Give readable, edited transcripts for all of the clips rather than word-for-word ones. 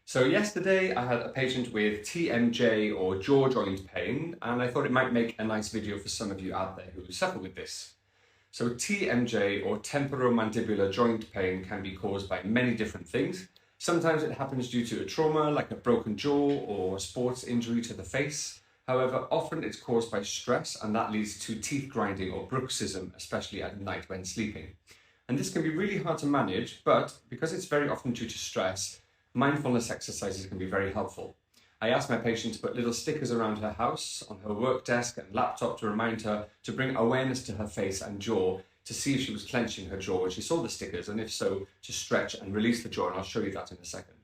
So yesterday I had a patient with TMJ or jaw joint pain, and I thought it might make a nice video for some of you out there who suffer with this. So TMJ or temporomandibular joint pain can be caused by many different things. Sometimes it happens due to a trauma like a broken jaw or a sports injury to the face. However, often it's caused by stress, and that leads to teeth grinding or bruxism, especially at night when sleeping. And this can be really hard to manage, but because it's very often due to stress, mindfulness exercises can be very helpful. I asked my patient to put little stickers around her house, on her work desk and laptop to remind her to bring awareness to her face and jaw to see if she was clenching her jaw when she saw the stickers, and if so, to stretch and release the jaw, and I'll show you that in a second.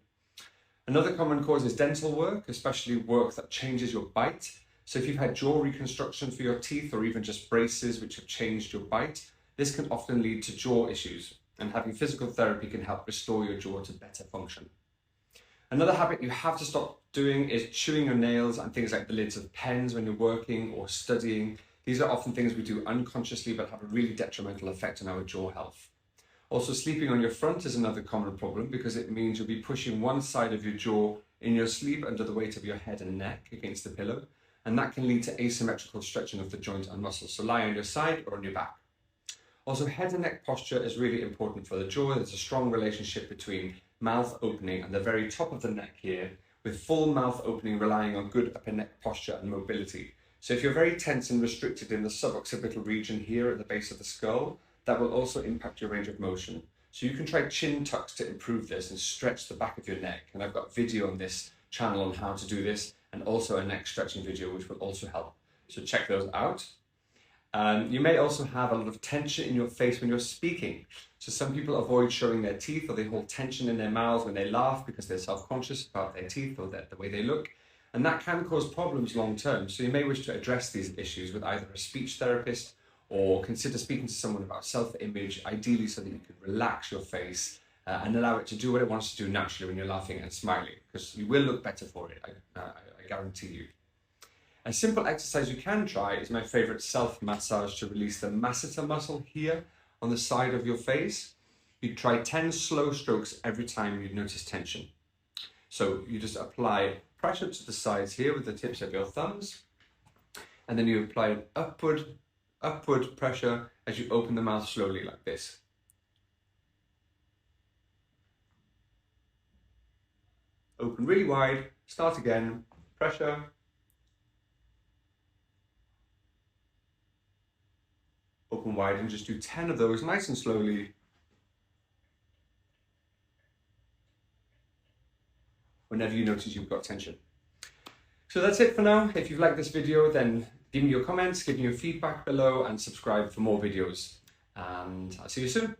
Another common cause is dental work, especially work that changes your bite. So if you've had jaw reconstruction for your teeth or even just braces which have changed your bite, this can often lead to jaw issues, and having physical therapy can help restore your jaw to better function. Another habit you have to stop doing is chewing your nails and things like the lids of pens when you're working or studying. These are often things we do unconsciously but have a really detrimental effect on our jaw health. Also, sleeping on your front is another common problem because it means you'll be pushing one side of your jaw in your sleep under the weight of your head and neck against the pillow, and that can lead to asymmetrical stretching of the joint and muscles. So lie on your side or on your back. Also, head and neck posture is really important for the jaw. There's a strong relationship between mouth opening and the very top of the neck here, with full mouth opening relying on good upper neck posture and mobility. So if you're very tense and restricted in the suboccipital region here at the base of the skull, that will also impact your range of motion. So you can try chin tucks to improve this and stretch the back of your neck. And I've got a video on this channel on how to do this, and also a neck stretching video which will also help. So check those out. You may also have a lot of tension in your face when you're speaking. So some people avoid showing their teeth, or they hold tension in their mouths when they laugh because they're self-conscious about their teeth or the way they look. And that can cause problems long term. So you may wish to address these issues with either a speech therapist, or consider speaking to someone about self-image, ideally so that you can relax your face and allow it to do what it wants to do naturally when you're laughing and smiling, because you will look better for it, I guarantee you. A simple exercise you can try is my favorite self-massage to release the masseter muscle here on the side of your face. You try 10 slow strokes every time you notice tension. So you just apply pressure to the sides here with the tips of your thumbs, and then you apply an upward pressure as you open the mouth slowly like this. Open really wide, start again, pressure. Open wide, and just do 10 of those nice and slowly. Whenever you notice you've got tension. So that's it for now. If you've liked this video, then give me your comments, give me your feedback below, and subscribe for more videos. And I'll see you soon.